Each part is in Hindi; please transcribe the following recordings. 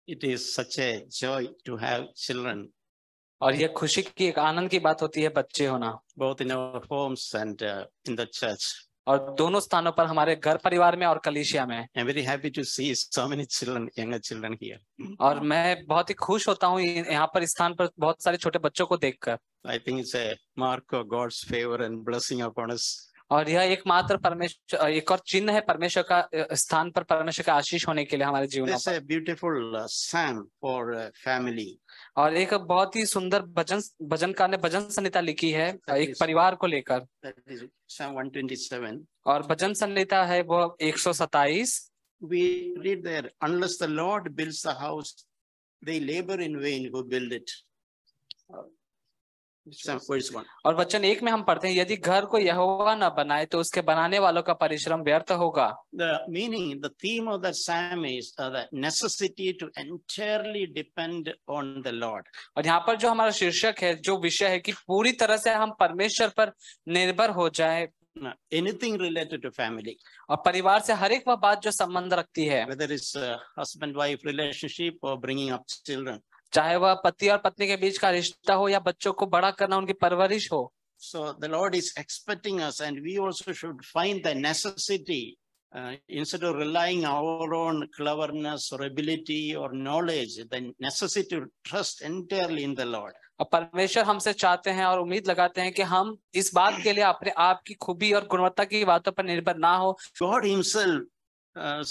It is such a joy to have children, और यह खुशी की, एक आनंद की बात होती है बच्चे होना, both in our homes and in the church. और दोनों स्थानों पर, हमारे घर परिवार में और कलीसिया में। I'm very happy to see so many children, younger children here. और मैं बहुत ही खुश होता हूँ यहाँ पर स्थान पर बहुत सारे छोटे बच्चों को देखकर। I think it's a mark of God's favor and blessing upon us. और यह एकमात्र परमेश्वर, एक और चिन्ह है परमेश्वर का स्थान पर परमेश्वर का आशीष होने के लिए हमारे जीवन There's में। a beautiful psalm for family. और एक बहुत ही सुंदर भजनकार ने भजन संहिता लिखी है एक परिवार को लेकर। That is Psalm 127. और भजन संहिता है वो 127। We read there, unless the Lord builds the house, they labor in vain who build it. Verse 1. और वचन 1 में हम पढ़ते हैं, यदि घर को यहोवा न बनाए तो उसके बनाने वालों का परिश्रम व्यर्थ होगा। The meaning, the theme of that psalm is the necessity to entirely depend on the Lord. और यहाँ पर जो हमारा शीर्षक है, जो विषय है कि पूरी तरह से हम परमेश्वर पर निर्भर हो जाए। Anything related to family. और परिवार से हर एक वह बात जो संबंध रखती है, Whether it's a husband-wife relationship or bringing up children. चाहे वह पति और पत्नी के बीच का रिश्ता हो या बच्चों को बड़ा करना, उनकी परवरिश हो। So the Lord is expecting us, and we also should find the necessity instead of relying on our own cleverness or ability or knowledge, the necessity to trust entirely in the Lord. और परमेश्वर हमसे चाहते हैं और उम्मीद लगाते हैं कि हम इस बात के लिए अपने आप की खूबी और गुणवत्ता की बातों पर निर्भर ना हो। God himself,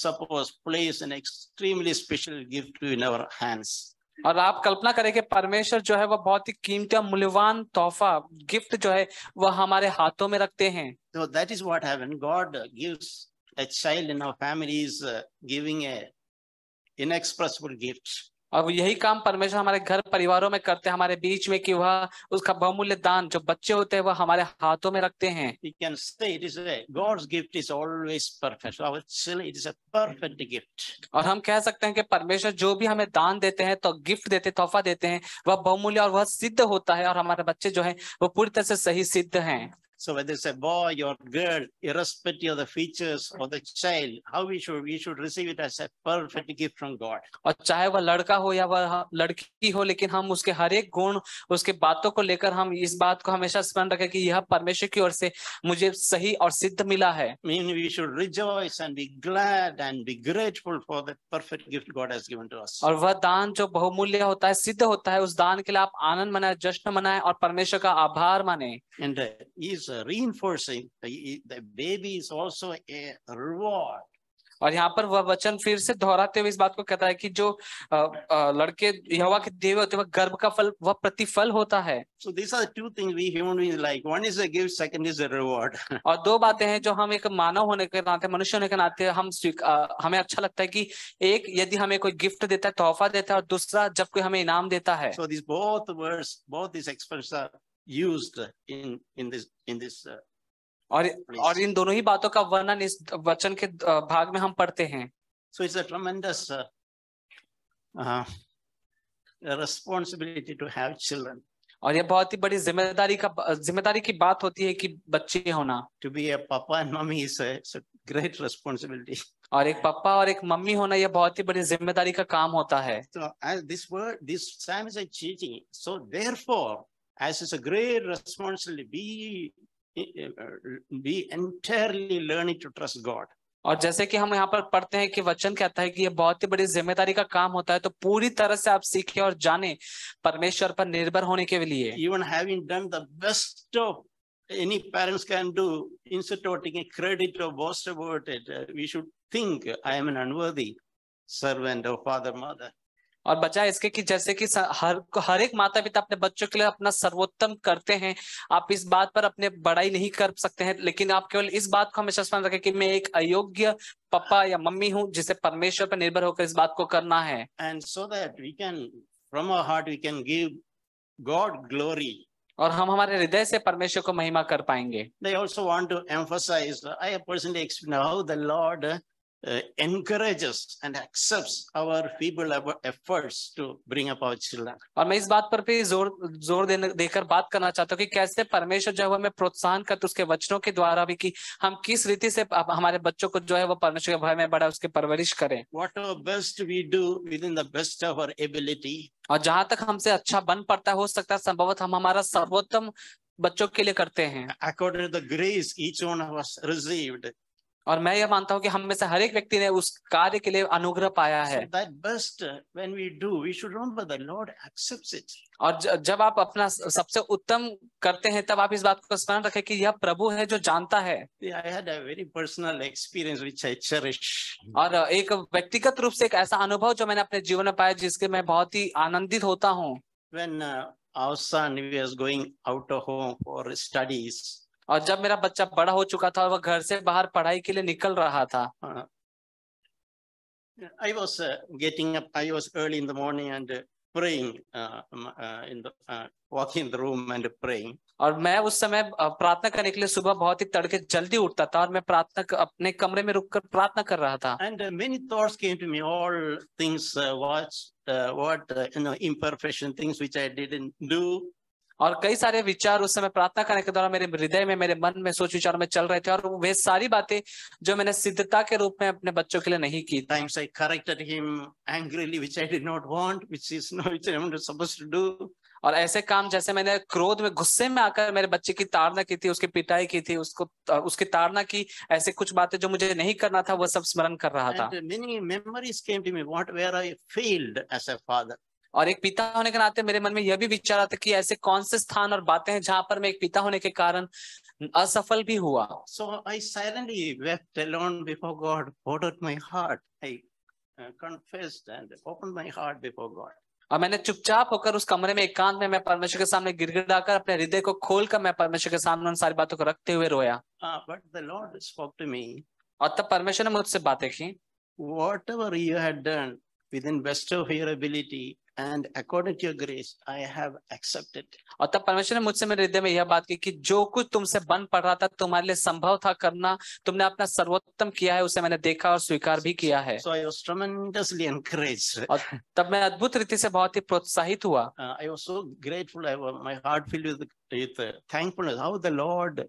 suppose, place an extremely special gift in our hands. और आप कल्पना करें कि परमेश्वर जो है वह बहुत ही कीमती और मूल्यवान तोहफा, गिफ्ट जो है वह हमारे हाथों में रखते हैं। So that is what happened. God gives a child in our family is giving a inexpressible gift. और यही काम परमेश्वर हमारे घर परिवारों में करते हैं, हमारे बीच में, कि वह उसका बहुमूल्य दान जो बच्चे होते हैं वह हमारे हाथों में रखते हैं। We can say it is God's gift is always perfect. Our child, it is a perfect gift. और हम कह सकते हैं कि परमेश्वर जो भी हमें दान देते हैं, तो गिफ्ट देते, तोहफा देते हैं, वह बहुमूल्य और वह सिद्ध होता है, और हमारे बच्चे जो हैं वो पूरी तरह से सही सिद्ध हैं। So whether it's a boy or girl, irrespective of the features of the child, how we should receive it as a perfect gift from God. और चाहे वह लड़का हो या वह लड़की हो, लेकिन हम उसके हर एक गुण, उसके बातों को लेकर हम इस बात को हमेशा स्मरण रखें कि यह परमेश्वर की ओर से मुझे सही और सिद्ध मिला है। I mean, we should rejoice and be glad and be grateful for the perfect gift God has given to us. और वह दान जो बहुमूल्य होता है, सिद्ध होता है, उस दान के लिए आप आनंद मनाएं, जश्न मनाएं और परमेश्वर का आभार माने। And he's reinforcing the baby is also a reward. और यहाँ पर वह वचन फिर से दोहराते हुए इस बात को कहता है कि जो लड़के यहोवा के दिए होते हैं वह गर्भ का फल, वह प्रतिफल होता है। So these are the two things we human beings like. One is a gift, second is a reward. और दो बातें हैं जो हम एक मानव होने के नाते, मनुष्य होने के नाते हमें अच्छा लगता है कि एक, यदि हमें कोई गिफ्ट देता है, तोहफा देता है, और दूसरा जब कोई हमें इनाम देता है। So these both words, both these expressions are used in this. और इन दोनों ही बातों का वर्णन इस वचन के भाग में हम पढ़ते हैं। So it's a tremendous responsibility to have children. और ये बहुत ही बड़ी जिम्मेदारी की बात होती है कि बच्चे होना। To be a papa and mommy is a great responsibility. और एक पापा और एक मम्मी होना यह बहुत ही बड़ी जिम्मेदारी का काम होता है। So as this psalm is teaching. So therefore, as it's a great responsibility, be entirely learning to trust God. और जैसे कि हम यहाँ पर पढ़ते हैं कि वचन कहता है कि ये बहुत ही बड़ी जिम्मेदारी का काम होता है, तो पूरी तरह से आप सीखें और जाने परमेश्वर पर निर्भर होने के लिए। Even having done the best of any parents can do, instead of taking credit or boast about it, we should think, I am an unworthy servant of father, mother. और बजाय इसके कि जैसे कि हर एक माता पिता अपने बच्चों के लिए अपना सर्वोत्तम करते हैं, आप इस बात पर अपने बड़ाई नहीं कर सकते हैं, लेकिन आप केवल इस बात को हमेशा स्मरण रखें कि मैं एक अयोग्य पापा या मम्मी हूं, जिसे परमेश्वर पर निर्भर होकर इस बात को करना है। And so that we can, from our heart, we can give God glory. और हम हमारे हृदय से परमेश्वर को महिमा कर पाएंगे। They also want to emphasize, I have personally experienced how the Lord encourages and accepts our feeble efforts to bring up our children. और मैं इस बात पर भी जोर देकर बात करना चाहता हूँ कि कैसे परमेश्वर जो है हमें प्रोत्साहन करते उसके वचनों के द्वारा भी कि हम किस रीति से हमारे बच्चों को जो है वो परमेश्वर के भय में बड़ा उसकी परवरिश करें। Whatever best we do within the best of our ability. और जहां तक हमसे अच्छा बन पड़ता है, हो सकता है संभवतः हम हमारा सर्वोत्तम बच्चों के लिए करते हैं। According to the grace each one of us received. और मैं यह मानता हूँ कि हम में से हर एक व्यक्ति ने उस कार्य के लिए अनुग्रह पाया है। So that best when we do, we should remember the Lord accepts it. और जब आप अपना सबसे उत्तम करते हैं तब आप इस बात को स्मरण रखें कि यह प्रभु है जो जानता है। I had a very personal experience which I cherish. और एक व्यक्तिगत रूप से एक ऐसा अनुभव जो मैंने अपने जीवन में पाया जिसके मैं बहुत ही आनंदित होता हूँ। When our son was going out of home for studies. और जब मेरा बच्चा बड़ा हो चुका था और वह घर से बाहर पढ़ाई के लिए निकल रहा था। I was getting up. I was early in the morning and praying in the walking in the room and praying. और मैं उस समय प्रार्थना करने के लिए सुबह बहुत ही तड़के जल्दी उठता था और मैं प्रार्थना अपने कमरे में रुककर प्रार्थना कर रहा था। And many thoughts came to me, all things imperfection, things which I didn't do. और कई सारे विचार उस समय प्रार्थना करने के दौरान मेरे हृदय में, मेरे मन में, सोच विचार में चल रहे थे और वे सारी बातें जो मैंने सिद्धता के रूप में अपने बच्चों के लिए नहीं की। Times I corrected him angrily, which I did not want, which I'm not supposed to do. और ऐसे काम जैसे मैंने क्रोध में, गुस्से में आकर मेरे बच्चे की ताड़ना की थी, उसकी पिटाई की थी, उसकी ताड़ना की, ऐसे कुछ बातें जो मुझे नहीं करना था वो सब स्मरण कर रहा था। And many memories came to me, where I failed as a father. और एक पिता होने के नाते मेरे मन में यह भी विचार आता कि ऐसे कौन से स्थान और बातें हैं जहां पर मैं एक पिता होने के कारण असफल भी हुआ। So I silently wept alone before God, poured out my heart. I confessed and opened my heart before God. और मैंने चुपचाप होकर उस कमरे में एकांत में मैं परमेश्वर के सामने गिड़गिड़ाकर अपने हृदय को खोलकर मैं परमेश्वर के सामने उन सारी बातों को रखते हुए रोया। But the Lord spoke to me. और तब परमेश्वर ने मुझसे बातें की। Whatever you had done within best of your ability and according to your grace, I have accepted. और तब परमेश्वर ने मुझसे मेरे हृदय में यह बात की कि जो कुछ तुमसे बन पड़ रहा था, तुम्हारे लिए संभव था करना, तुमने अपना सर्वोत्तम किया है, उसे मैंने देखा और स्वीकार भी किया है। So I was tremendously encouraged. और तब मैं अद्भुत रीति से बहुत ही प्रोत्साहित हुआ। I was so grateful. My heart filled with thankfulness. How the Lord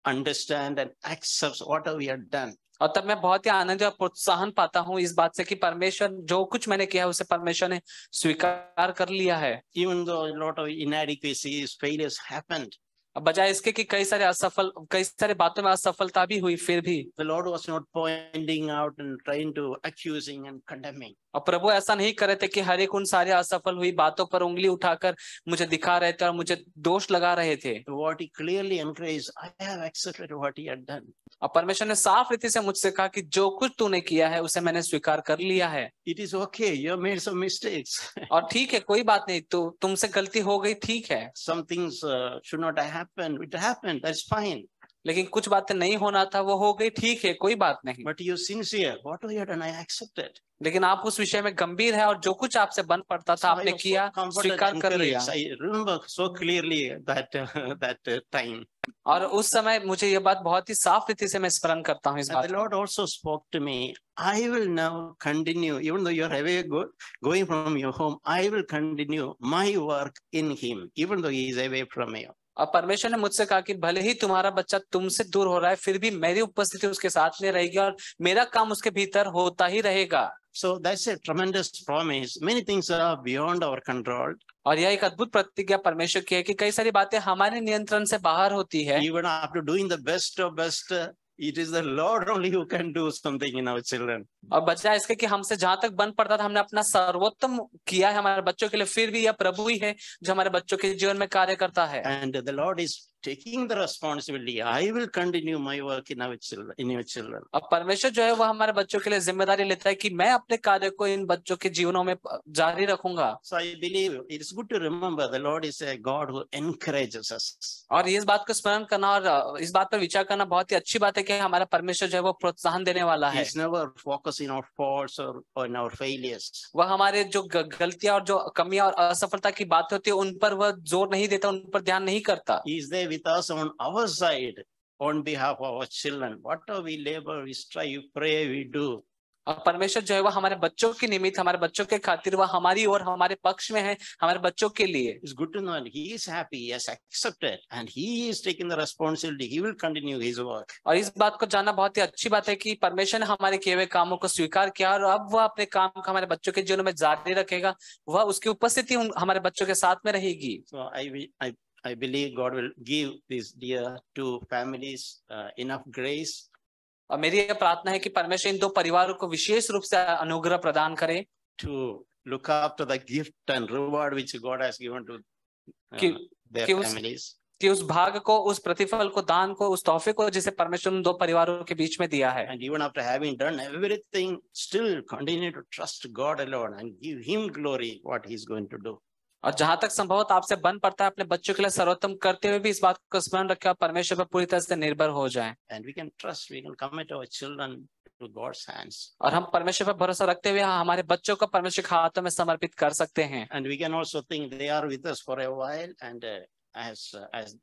understand and accepts what we have done. और तब मैं बहुत ही आनंद और प्रोत्साहन पाता हूँ इस बात से कि परमेश्वर जो कुछ मैंने किया है उसे परमेश्वर ने स्वीकार कर लिया है। Even though a lot of inadequacies, failures happened. बजाय इसके कि कई सारे बातों में असफलता भी हुई, फिर भी The Lord was not pointing out and trying to accusing and condemning. और प्रभु ऐसा नहीं कर रहे थे कि हर एक उन सारे असफल हुई बातों पर उंगली उठाकर मुझे दिखा रहे थे और मुझे दोष लगा रहे थे। What he clearly encouraged, I have accepted what he had done. और परमेश्वर ने साफ रीति से मुझसे कहा कि जो कुछ तूने किया है उसे मैंने स्वीकार कर लिया है। It is okay. You have made some mistakes. और ठीक है, कोई बात नहीं, तो तुमसे गलती हो गई, ठीक है। Some things should not have happened. It happened. That's fine. लेकिन कुछ बातें नहीं होना था, वो हो गई, ठीक है, कोई बात नहीं। But you're sincere. What you have done, I accepted. लेकिन आप उस विषय में गंभीर है और जो कुछ आपसे बन पड़ता था आपने किया, स्वीकार कर लिया। I remember so clearly that time. और उस समय मुझे ये बात बहुत ही साफ रीति से मैं स्मरण करता हूँ इस बात। The Lord also spoke to me. I will now continue, even though you are away going from your home, I will continue my work in him, even though he is away from you. और परमेश्वर ने मुझसे कहा कि भले ही तुम्हारा बच्चा तुमसे दूर हो रहा है, फिर भी मेरी उपस्थिति उसके साथ में रहेगी और मेरा काम उसके भीतर होता ही रहेगा। So that's a tremendous promise. Many things are beyond our control. और यह एक अद्भुत प्रतिज्ञा परमेश्वर की है कि कई सारी बातें हमारे नियंत्रण से बाहर होती है। Even after doing the best of best, it is the Lord only who can do something in our children. और बजाय इसके कि हमसे जहां तक बन पड़ता था हमने अपना सर्वोत्तम किया है हमारे बच्चों के लिए, फिर भी यह प्रभु ही है जो हमारे बच्चों के जीवन में कार्य करता है। And the Lord is taking the responsibility. I will continue my work in our children, in your children. अब परमेश्वर जो है वो हमारे बच्चों के लिए जिम्मेदारी लेता है कि मैं अपने कार्य को इन बच्चों के जीवनों में जारी रखूंगा। So I believe it is good to remember the Lord is a God who encourages us. और इस बात को स्मरण करना और इस बात पर विचार करना बहुत ही अच्छी बात है कि हमारा परमेश्वर जो है वो प्रोत्साहन देने वाला है। He is never focusing on our faults or in our failures. वह हमारे जो गलतियां और जो कमियां और असफलता की बात होती है उन पर वह जोर नहीं देता, उन पर ध्यान नहीं करता। He is there with us on our side on behalf of our children. Whatever we labor, we strive, pray, we do. और परमेश्वर जो है वह हमारे बच्चों के निमित्त, हमारे बच्चों के खातिर वह हमारी और हमारे पक्ष में है, हमारे बच्चों के लिए. It's good to know that he is happy, he has accepted, and he is taking the responsibility. He will continue his work. और इस बात को जानना बहुत ही अच्छी बात है कि परमेश्वर ने हमारे किए हुए कामों को स्वीकार किया और अब वह अपने काम को हमारे बच्चों के जीवन में जारी रखेगा. वह उसकी उपस्थिति हमारे बच्चों के साथ में रहेगी. So I believe God will give these dear two families enough grace. और मेरी यह प्रार्थना है कि परमेश्वर इन दो परिवारों को विशेष रूप से अनुग्रह प्रदान करे to look after the gift and reward which God has given to their families. कि उस भाग को, उस प्रतिफल को, दान को, उस तोहफे को जिसे परमेश्वर उन दो परिवारों के बीच में दिया है. And even after having done everything, still continue to trust God alone and give Him glory what He's going to do. और जहां तक संभवत आपसे बन पड़ता है अपने बच्चों के लिए सर्वोत्तम करते हुए भी इस बात को स्मरण रखें और परमेश्वर पर पूरी तरह से निर्भर हो जाएं. And we can trust, we can commit our children to God's hands. और हम परमेश्वर पर भरोसा रखते हुए हमारे बच्चों को परमेश्वर के हाथों में समर्पित कर सकते हैं. And we can also think they are with us for a while, and as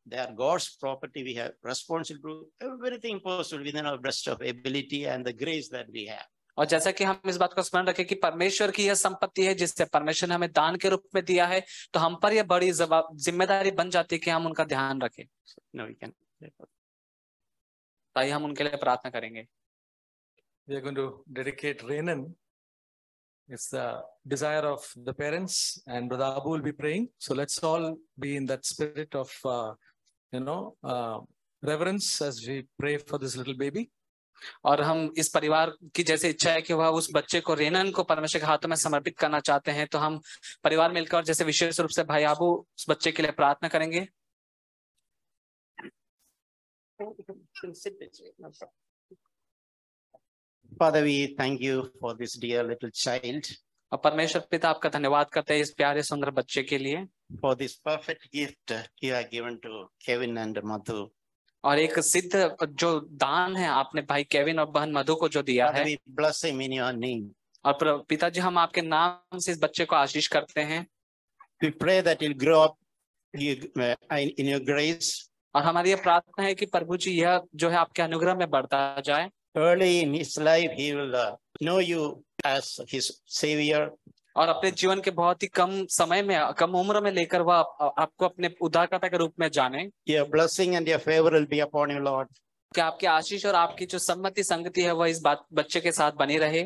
they are God's property, we have responsibility to everything possible within our best of ability and the grace that we have. और जैसा कि हम इस बात को स्मरण रखें कि परमेश्वर की यह संपत्ति है जिससे परमेश्वर ने हमें दान के रूप में दिया है, तो हम पर यह बड़ी जिम्मेदारी बन जाती है कि हम उनका ध्यान रखें. Now we can. ताई हम उनके लिए प्रार्थना करेंगे. We are going to dedicate Renan. It's the desire of the parents, and Brother Abu will be praying. So let's all be in that spirit of, reverence as we pray for this little baby. और हम इस परिवार की जैसे इच्छा है कि वह उस बच्चे को, रेनन को परमेश्वर के हाथों में समर्पित करना चाहते हैं, तो हम परिवार मिलकर और जैसे विशेष रूप से भाई आबू उस बच्चे के लिए प्रार्थना करेंगे. Father, we thank you for this dear little child. और परमेश्वर पिता आपका धन्यवाद करते हैं इस प्यारे सुंदर बच्चे के लिए. For this perfect gift you have given to Kevin and Madhu. और एक सिद्ध जो दान है आपने भाई केविन और बहन मधु को जो दिया है. We bless him in your name. और पिताजी हम आपके नाम से इस बच्चे को आशीष करते हैं. We pray that he'll grow up in your grace. और हमारी ये प्रार्थना है कि प्रभु जी यह जो है आपके अनुग्रह में बढ़ता जाए. Early in his life he will know you as his savior. और अपने जीवन के बहुत ही कम समय में, कम उम्र में लेकर वह आपको अपने उद्धारकर्ता के रूप में जाने. Your blessing and your favor will be upon you, Lord. कि आपकी आशीष और आपकी जो सम्मति संगति है वह इस बच्चे के साथ बनी रहे.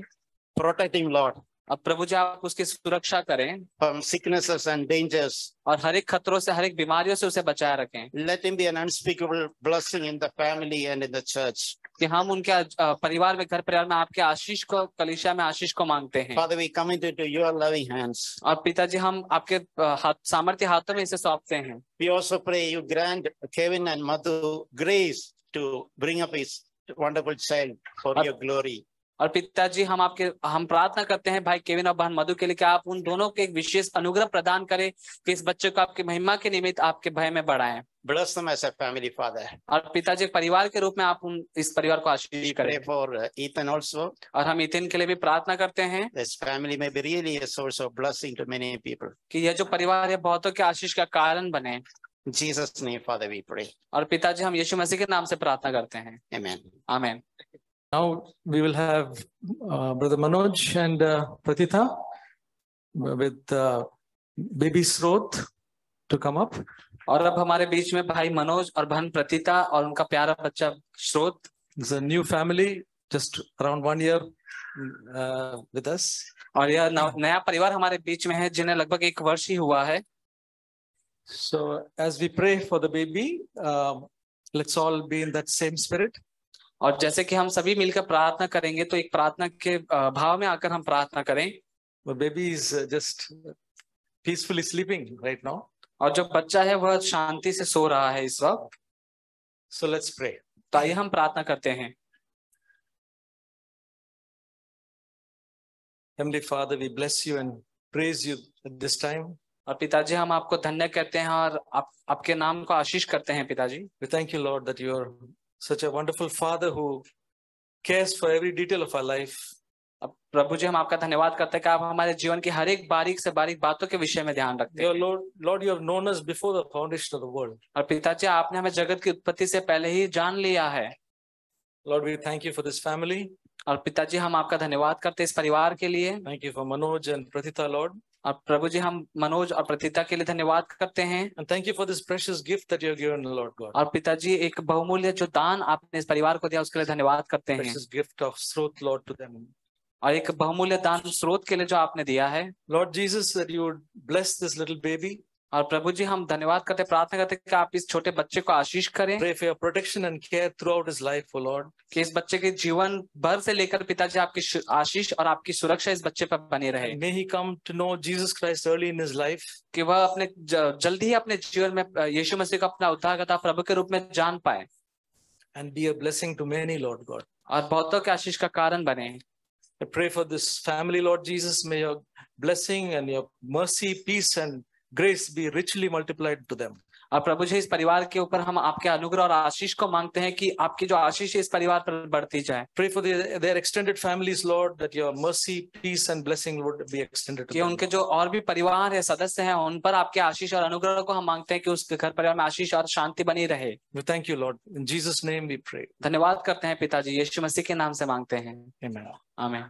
Protect him, Lord. अब प्रभु जी आप उसकी सुरक्षा करें. From sicknesses and dangers. और हर एक खतरों से, हर एक बीमारियों से उसे बचाए रखें. Let him be an unspeakable blessing in the family and in the church. कि हम उनके परिवार में, घर परिवार में आपके आशीष को, कलीसिया में आशीष को मांगते हैं. Father, we commit it to your loving hands. और पिताजी हम आपके सामर्थ्य हाथों में इसे सौंपते हैं. We also pray you grant Kevin and Madhu grace to bring up his wonderful child for your glory. और पिताजी हम प्रार्थना करते हैं भाई केविन और बहन मधु के लिए कि आप उन दोनों के एक विशेष अनुग्रह प्रदान करें कि इस बच्चे को आपकी महिमा के निमित्त आपके भय में बढ़ाएं. Bless them as a family, Father. और पिताजी परिवार के रूप में आप इस परिवार को आशीष करें. Pray for Ethan also. और हम इथिन के लिए भी प्रार्थना करते हैं. This family may be really a source of blessing to many people. कि यह जो परिवार है बहुतों के आशीष का कारण बने. In Jesus' name, Father, we pray. और पिताजी हम यीशु मसीह के नाम से प्रार्थना करते हैं. Amen. आमीन. Now we will have Brother Manoj and Pratitha with baby Sroth to come up. और अब हमारे बीच में भाई मनोज और बहन प्रतिता और उनका प्यारा बच्चा श्रोत. It's a new family, just around 1 year with us. और यह नया परिवार हमारे बीच में है जिन्हें लगभग 1 वर्ष ही हुआ है. So as we pray for the baby, let's all be in that same spirit. और जैसे कि हम सभी मिलकर प्रार्थना करेंगे तो एक प्रार्थना के भाव में आकर हम प्रार्थना करें. The baby is just peacefully sleeping right now. और जो बच्चा है वह शांति से सो रहा है इस वक्त. So let's pray. तो आइए हम प्रार्थना करते हैं. Heavenly Father, we bless you and praise you at this time. और पिताजी हम आपको धन्य कहते हैं और आपके नाम को आशीष करते हैं पिताजी. We thank you, Lord, that you are such a wonderful Father who cares for every detail of our life. अब प्रभु जी हम आपका धन्यवाद करते हैं कि आप हमारे जीवन की हर एक बारीक से बारीक बातों के विषय में ध्यान रखते Dear हैं। Lord, you have known us before the foundation of the world. और पिताजी आपने हमें जगत की उत्पत्ति से पहले ही जान लिया है। Lord, we thank you for this family. और पिताजी हम आपका धन्यवाद करते हैं इस परिवार के लिए। Thank you for Manoj and Pratita, Lord. और प्रभु जी हम मनोज और प्रतिता के लिए धन्यवाद करते हैं। And thank you for this precious gift that you have given, Lord God. और पिताजी एक बहुमूल्य जो दान आपने इस परिवार को दिया उसके लिए धन्यवाद करते हैं। Precious gift of Sroth, Lord, to them. और एक बहुमूल्य दान स्रोत के लिए जो आपने दिया है। Lord Jesus, that you would bless this little baby. और प्रभु जी हम धन्यवाद करते प्रार्थना करते कि आप इस छोटे बच्चे को आशीष करें। Pray for your protection and care throughout his life, O Lord. कि इस बच्चे के जीवन भर से लेकर पिताजी आपकी आशीष और आपकी सुरक्षा इस बच्चे पर बनी रहे। And may he come to know Jesus Christ early in his life. कि वह अपने जल्दी ही अपने जीवन में यीशु मसीह को अपना उद्धारकर्ता प्रभु के रूप में जान पाए। And be a blessing to many, Lord God. और बहुतों के आशीष का कारण बने। I pray for this family, Lord Jesus. May your blessing and your mercy, peace and grace be richly multiplied to them. और प्रभु जी इस परिवार के ऊपर हम आपके अनुग्रह और आशीष को मांगते हैं कि आपकी जो आशीष है इस परिवार पर बढ़ती जाए। Pray for their extended families, Lord, that your mercy, peace and blessing would be extended to कि them. उनके जो और भी परिवार है सदस्य हैं उन पर आपके आशीष और अनुग्रह को हम मांगते हैं कि उसके घर परिवार में आशीष और शांति बनी रहे। We thank you, Lord. In Jesus' name we pray. धन्यवाद करते हैं पिताजी, यीशु मसीह के नाम से मांगते हैं। Amen. आमीन।